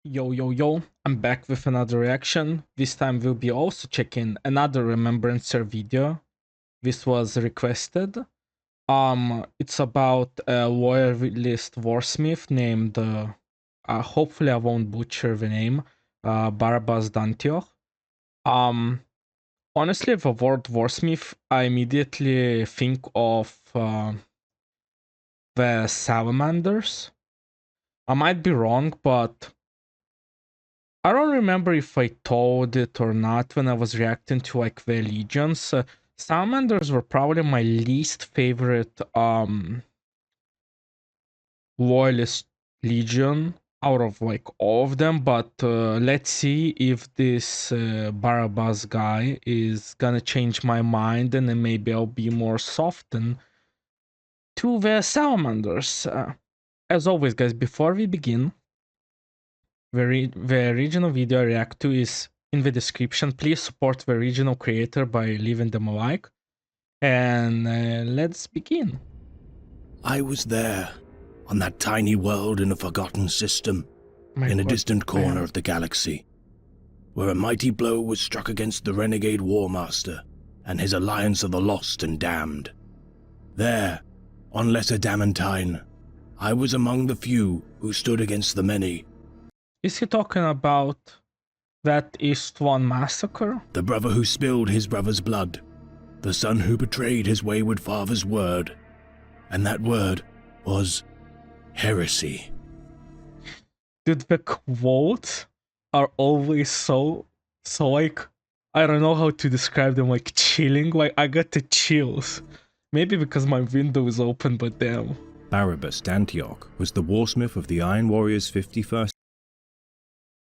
Yo, I'm back with another reaction. This time we'll be also checking another Remembrancer video. This was requested. It's about a Loyalist Warsmith named, hopefully I won't butcher the name, BARABAS Dantioch. Honestly, the word Warsmith, I immediately think of the salamanders. I might be wrong, but I don't remember if I told it or not when I was reacting to like the legions. Salamanders were probably my least favorite Loyalist legion out of like all of them, but let's see if this Barabas guy is gonna change my mind and then maybe I'll be more softened to the Salamanders. As always guys, before we begin, the original video I react to is in the description. Please support the original creator by leaving them a like. And let's begin. I was there, on that tiny world in a forgotten system, in a distant corner of the galaxy, where a mighty blow was struck against the renegade Warmaster and his alliance of the lost and damned. There, on lesser Damantyne, I was among the few who stood against the many. Is he talking about that East One massacre? The brother who spilled his brother's blood, the son who betrayed his wayward father's word, and that word was heresy. Dude, the quotes are always so like, I don't know how to describe them, like chilling. Like I got the chills. Maybe because my window is open, but damn. BARABAS Dantioch was the Warsmith of the Iron Warriors' 51st.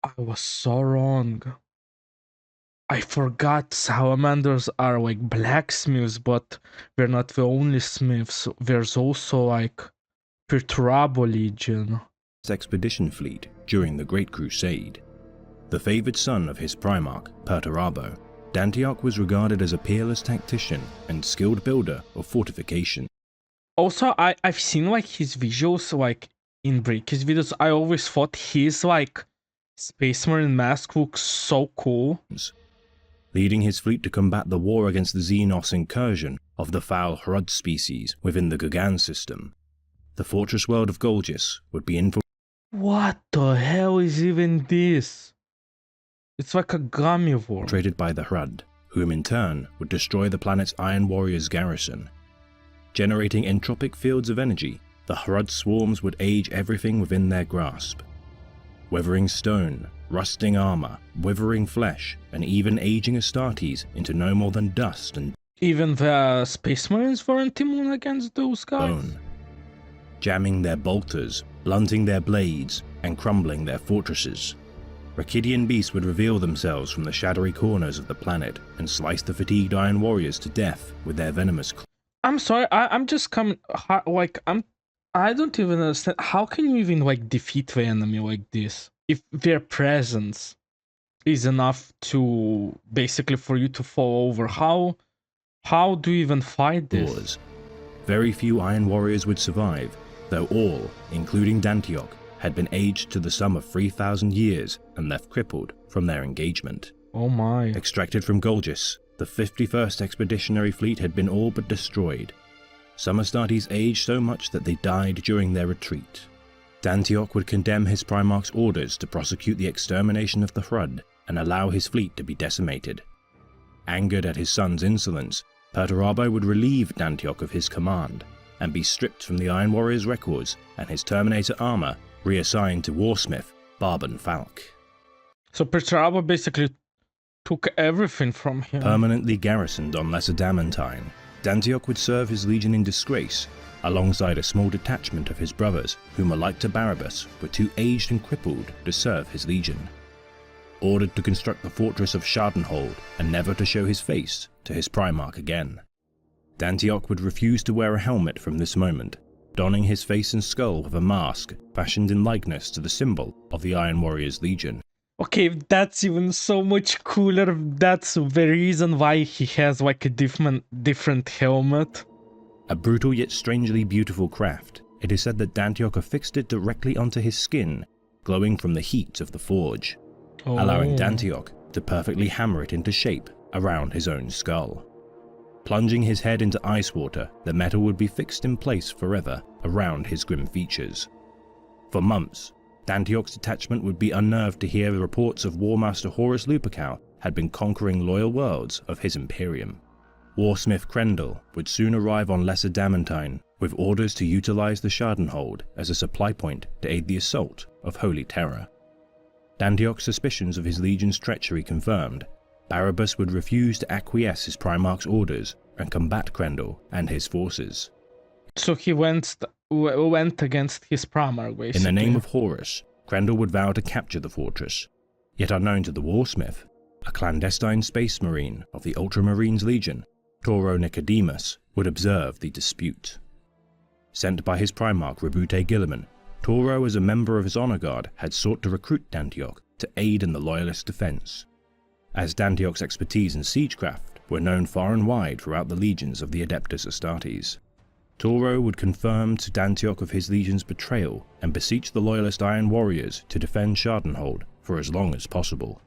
I was so wrong. I forgot salamanders are like blacksmiths, but they're not the only smiths. There's also like Perturabo Legion. Expedition fleet during the Great Crusade. The favoured son of his primarch, Perturabo, Dantioch was regarded as a peerless tactician and skilled builder of fortification. Also, I've seen like his visuals, like in Breaky's videos. I always thought his like Space Marine mask looks so cool. Leading his fleet to combat the war against the Xenos incursion of the foul Hrud species within the Gugan system. The fortress world of Golgius would be infiltrated. What the hell is even this? It's like a gummy worm. By the Hrud, whom in turn would destroy the planet's Iron Warriors garrison. Generating entropic fields of energy, the Hrud swarms would age everything within their grasp. Weathering stone, rusting armor, withering flesh, and even aging Astartes into no more than dust and even the Space Marines weren't immune against those guys. Bone. Jamming their bolters, blunting their blades, and crumbling their fortresses. Rakidian beasts would reveal themselves from the shadowy corners of the planet and slice the fatigued Iron Warriors to death with their venomous claws. I'm sorry, I'm just coming, like, I don't even understand. How can you even, like, defeat the enemy like this? If their presence is enough to, basically, for you to fall over, how do you even fight this? Very few Iron Warriors would survive, though all, including Dantioch, had been aged to the sum of 3,000 years and left crippled from their engagement. Oh my. Extracted from Golgius, the 51st Expeditionary Fleet had been all but destroyed. Some Astartes aged so much that they died during their retreat. Dantioch would condemn his Primarch's orders to prosecute the extermination of the Hrud and allow his fleet to be decimated. Angered at his son's insolence, Perturabo would relieve Dantioch of his command and be stripped from the Iron Warrior's records and his Terminator armor reassigned to Warsmith Barban Falk. So Perturabo basically took everything from him. Permanently garrisoned on Lesser Damantyne, Dantioch would serve his legion in disgrace, alongside a small detachment of his brothers, whom alike to BARABAS were too aged and crippled to serve his legion. Ordered to construct the fortress of Shardanhold and never to show his face to his Primarch again. Dantioch would refuse to wear a helmet from this moment, donning his face and skull with a mask fashioned in likeness to the symbol of the Iron Warriors Legion. Okay, that's even so much cooler. That's the reason why he has like a different helmet. A brutal yet strangely beautiful craft, it is said that Dantioch affixed it directly onto his skin glowing from the heat of the forge, allowing Dantioch to perfectly hammer it into shape around his own skull. Plunging his head into ice water, the metal would be fixed in place forever around his grim features. For months, Dantioch's detachment would be unnerved to hear the reports of Warmaster Horus Lupercal had been conquering loyal worlds of his Imperium. Warsmith Krendel would soon arrive on Lesser Damantyne with orders to utilize the Shardanhold as a supply point to aid the assault of Holy Terror. Dantioch's suspicions of his legion's treachery confirmed, BARABAS would refuse to acquiesce his Primarch's orders and combat Krendel and his forces. So he went against his Primarch, basically. In the name of Horus, Krendel would vow to capture the fortress. Yet unknown to the Warsmith, a clandestine space marine of the Ultramarines Legion, Toro Nicodemus, would observe the dispute. Sent by his Primarch Rebute Guilliman, Toro, as a member of his honor guard, had sought to recruit Dantioch to aid in the Loyalist defense. As Dantioch's expertise in siegecraft were known far and wide throughout the legions of the Adeptus Astartes, Toro would confirm to Dantioch of his legion's betrayal and beseech the Loyalist Iron Warriors to defend Shardanhold for as long as possible,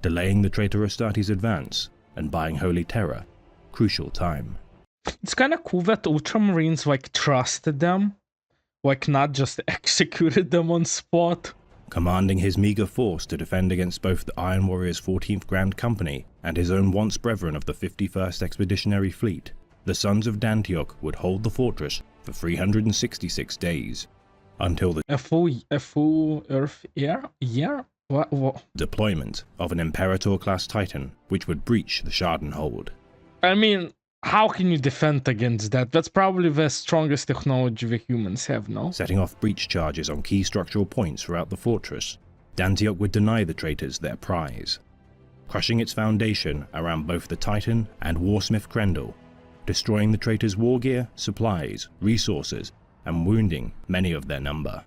delaying the traitor Astartes' advance and buying Holy Terror crucial time. It's kind of cool that Ultramarines like trusted them, like not just executed them on spot. Commanding his meager force to defend against both the Iron Warriors' 14th Grand Company and his own once brethren of the 51st Expeditionary Fleet, the Sons of Dantioch would hold the fortress for 366 days, until the a full Earth year? What? Deployment of an Imperator-class Titan, which would breach the Shardanhold. I mean, how can you defend against that? That's probably the strongest technology the humans have, no? Setting off breach charges on key structural points throughout the fortress, Dantioch would deny the traitors their prize, crushing its foundation around both the Titan and Warsmith Krendel, destroying the traitors' war gear, supplies, resources, and wounding many of their number.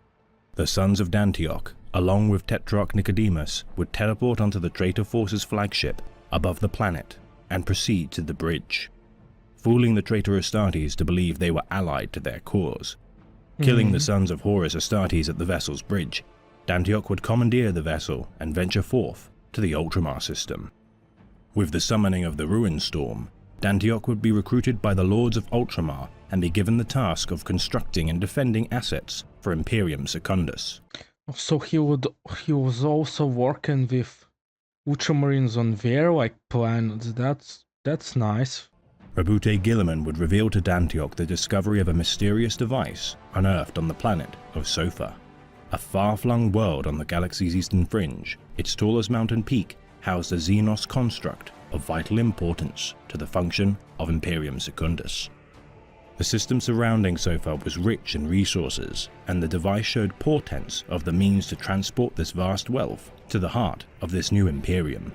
The Sons of Dantioch, along with Tetrarch Nicodemus, would teleport onto the traitor force's flagship above the planet and proceed to the bridge, fooling the traitor Astartes to believe they were allied to their cause. Killing the sons of Horus Astartes at the vessel's bridge, Dantioch would commandeer the vessel and venture forth to the Ultramar system. With the summoning of the Ruin Storm, Dantioch would be recruited by the Lords of Ultramar and be given the task of constructing and defending assets for Imperium Secundus. So he was also working with Ultramarines on their planets. That's nice. Rebute Guilliman would reveal to Dantioch the discovery of a mysterious device unearthed on the planet of Sotha, a far-flung world on the galaxy's eastern fringe. Its tallest mountain peak housed a Xenos construct of vital importance to the function of Imperium Secundus. The system surrounding Sotha was rich in resources, and the device showed portents of the means to transport this vast wealth to the heart of this new Imperium.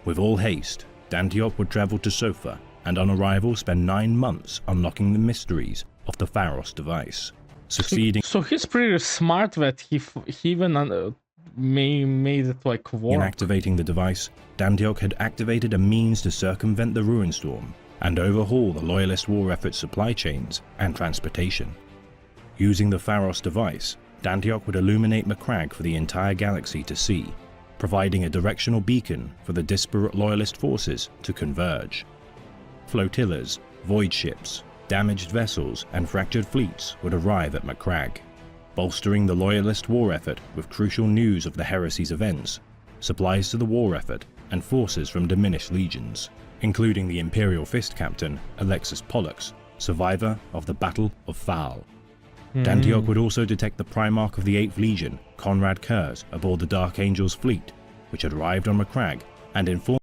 With all haste, Dantioch would travel to Sotha and on arrival spend 9 months unlocking the mysteries of the Pharos device, succeeding. So he's pretty smart that he even made it work. In activating the device, Dantioch had activated a means to circumvent the Ruinstorm and overhaul the Loyalist war effort supply chains and transportation. Using the Pharos device, Dantioch would illuminate Macragge for the entire galaxy to see, providing a directional beacon for the disparate Loyalist forces to converge. Flotillas, void ships, damaged vessels, and fractured fleets would arrive at Macragge, bolstering the Loyalist war effort with crucial news of the Heresy's events, supplies to the war effort, and forces from diminished legions, including the Imperial Fist Captain Alexis Pollux, survivor of the Battle of Phal. Dantioch would also detect the Primarch of the 8th Legion, Conrad Kurz, aboard the Dark Angel's fleet, which had arrived on Macragge, and informed.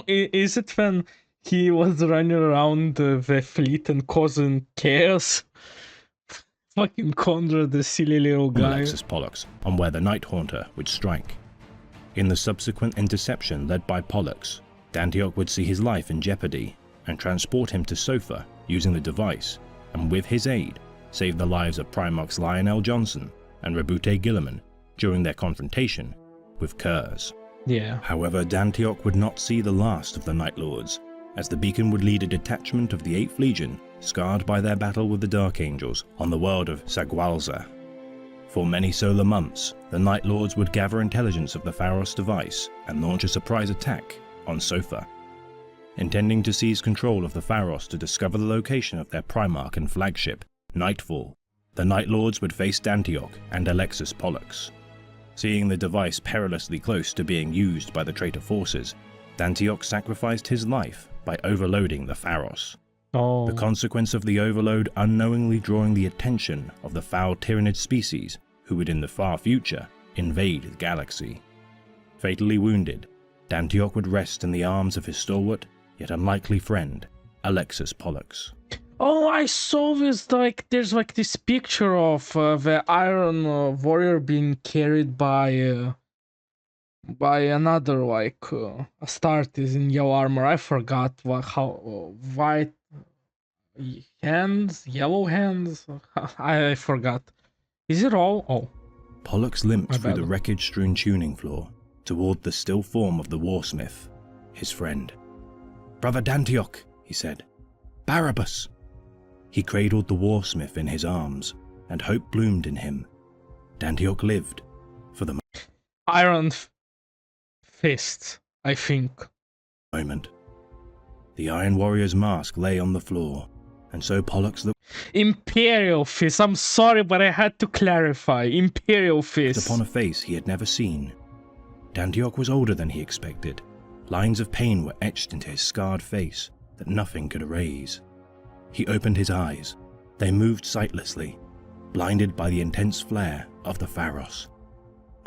Is it when he was running around the fleet and causing chaos? Fucking Conrad, the silly little guy. Alexis Pollux on where the Night Haunter would strike. In the subsequent interception led by Pollux, Dantioch would see his life in jeopardy and transport him to Sotha using the device, and with his aid, save the lives of Primarchs Lionel Johnson and Rebute Guilliman during their confrontation with Kurz. Yeah. However, Dantioch would not see the last of the Night Lords, as the beacon would lead a detachment of the 8th Legion, scarred by their battle with the Dark Angels, on the world of Sagwalza. For many solar months, the Night Lords would gather intelligence of the Pharos device and launch a surprise attack on Sotha. Intending to seize control of the Pharos to discover the location of their Primarch and flagship, Nightfall, the Night Lords would face Dantioch and Alexis Pollux. Seeing the device perilously close to being used by the traitor forces, Dantioch sacrificed his life by overloading the Pharos. Oh. The consequence of the overload unknowingly drawing the attention of the foul Tyrannid species who would in the far future invade the galaxy. Fatally wounded, Dantioch would rest in the arms of his stalwart yet unlikely friend, Alexis Pollux. Oh, I saw this, like, there's like this picture of the Iron Warrior being carried by another, like, Astartes in yellow armor. I forgot how white hands, yellow hands. I forgot. Is it all? Oh. Pollux limped through the wreckage-strewn tuning floor toward the still form of the Warsmith, his friend. "Brother Dantioch," he said. "Barabas." He cradled the Warsmith in his arms, and hope bloomed in him. Dantioch lived for the Iron Fist, I think. moment. The Iron Warrior's mask lay on the floor, and so Pollux looked Imperial Fist. I'm sorry, but I had to clarify. Imperial Fist. upon a face he had never seen. Dantioch was older than he expected. Lines of pain were etched into his scarred face that nothing could erase. He opened his eyes. They moved sightlessly, blinded by the intense flare of the Pharos.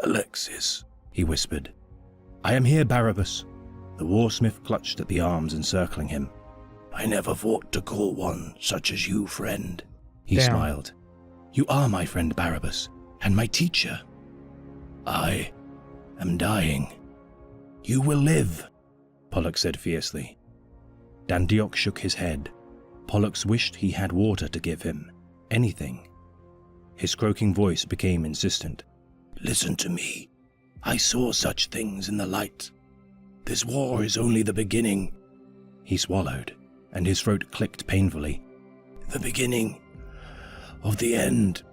"Alexis," he whispered. "I am here, Barabas." The Warsmith clutched at the arms encircling him. "I never thought to call one such as you friend," he smiled. "You are my friend, Barabas, and my teacher. I am dying." "You will live," Pollux said fiercely. Dantioch shook his head. Pollux wished he had water to give him. Anything. His croaking voice became insistent. "Listen to me. I saw such things in the light. This war is only the beginning." He swallowed, and his throat clicked painfully. "The beginning of the end."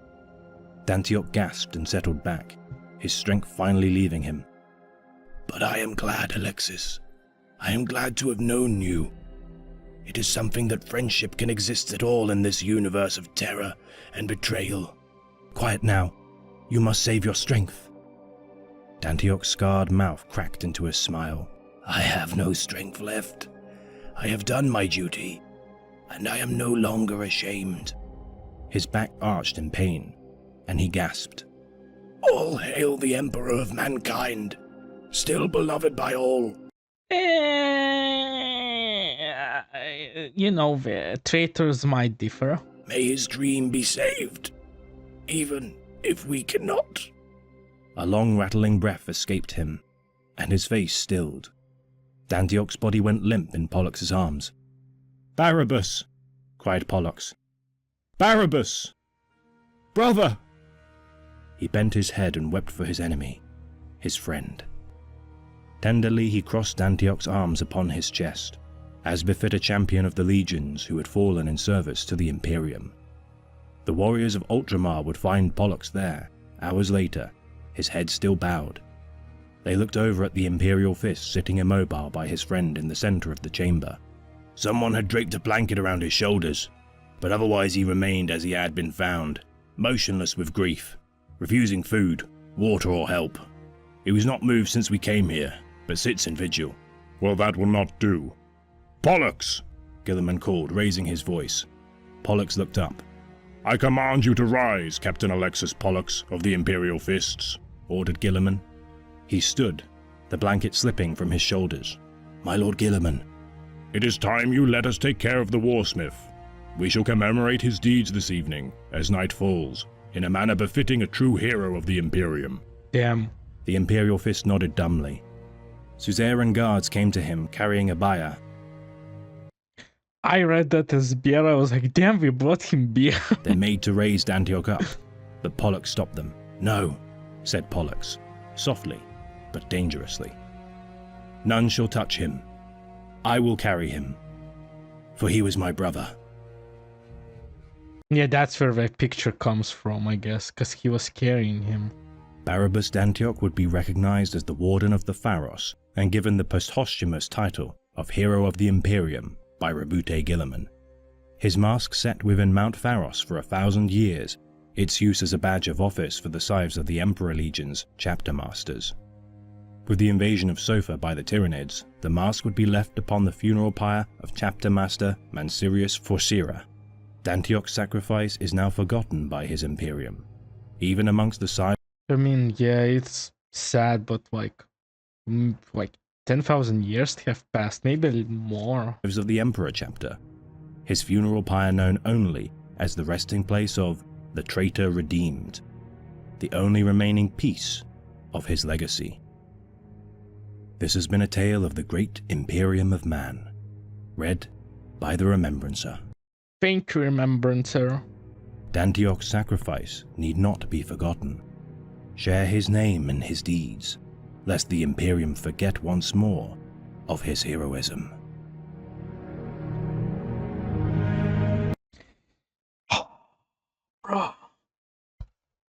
Dantioch gasped and settled back, his strength finally leaving him. "But I am glad, Alexis. I am glad to have known you. It is something that friendship can exist at all in this universe of terror and betrayal. Quiet now. You must save your strength." Dantioch's scarred mouth cracked into a smile. "I have no strength left. I have done my duty, and I am no longer ashamed." His back arched in pain, and he gasped. "All hail the Emperor of mankind, still beloved by all." You know, the traitors might differ. "May his dream be saved, even if we cannot." A long rattling breath escaped him, and his face stilled. Dantioch's body went limp in Pollux's arms. "Barabas!" cried Pollux. "Barabas! Brother!" He bent his head and wept for his enemy, his friend. Tenderly he crossed Dantioch's arms upon his chest, as befit a champion of the legions who had fallen in service to the Imperium. The warriors of Ultramar would find Pollux there, hours later, his head still bowed. They looked over at the Imperial Fist sitting immobile by his friend in the center of the chamber. Someone had draped a blanket around his shoulders, but otherwise he remained as he had been found, motionless with grief, refusing food, water or help. He was not moved since we came here, but sits in vigil. "Well, that will not do. Pollux!" Guilliman called, raising his voice. Pollux looked up. "I command you to rise, Captain Alexis Pollux of the Imperial Fists," ordered Guilliman. He stood, the blanket slipping from his shoulders. "My Lord Guilliman." "It is time you let us take care of the Warsmith. We shall commemorate his deeds this evening, as night falls, in a manner befitting a true hero of the Imperium." Damn. The Imperial Fist nodded dumbly. Suzerain guards came to him, carrying a bier. I read that as beer. I was like, damn, we brought him beer. They made to raise Dantioch up, but Pollux stopped them. "No," said Pollux, softly, but dangerously. "None shall touch him. I will carry him, for he was my brother." Yeah, that's where the picture comes from, I guess, because he was carrying him. BARABAS Dantioch would be recognized as the Warden of the Pharos and given the posthumous title of Hero of the Imperium by Rabute Gilliman. His mask set within Mount Pharos for 1,000 years, its use as a badge of office for the Scythes of the Emperor Legion's chapter masters. With the invasion of Sotha by the Tyranids, the mask would be left upon the funeral pyre of chapter master Mansirius Forsira. Dantioch's sacrifice is now forgotten by his Imperium. Even amongst the Scythes, I mean, yeah, it's sad, but like 10,000 years have passed, maybe a little more. of the Emperor chapter, his funeral pyre known only as the resting place of the traitor redeemed, the only remaining piece of his legacy. This has been a tale of the great Imperium of Man, read by the Remembrancer. Thank you, Remembrancer. Dantioch's sacrifice need not be forgotten. Share his name and his deeds, lest the Imperium forget once more of his heroism.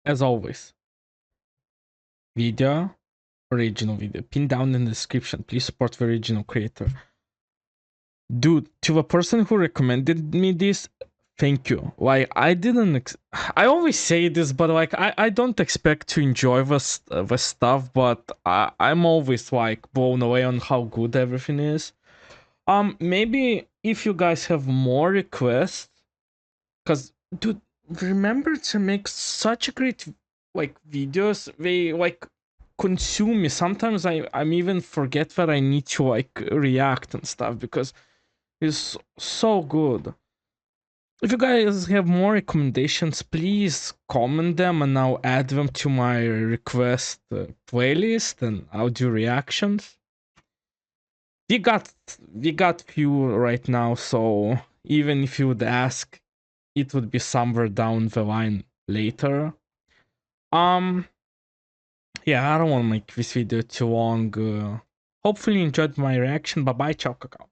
As always, original video, pinned down in the description. Please support the original creator. Dude, to the person who recommended me this, thank you. Like, I always say this, but like, I don't expect to enjoy the stuff, but I'm always like blown away on how good everything is. Maybe if you guys have more requests, because dude, remember to make such great like videos. They like consume me. Sometimes I'm even forget that I need to like react and stuff because it's so good. If you guys have more recommendations, please comment them and I'll add them to my request playlist and I'll do reactions. We got few right now, so even if you would ask, it would be somewhere down the line later. Yeah, I don't want to make this video too long. Hopefully you enjoyed my reaction. Bye bye, ciao, cacao.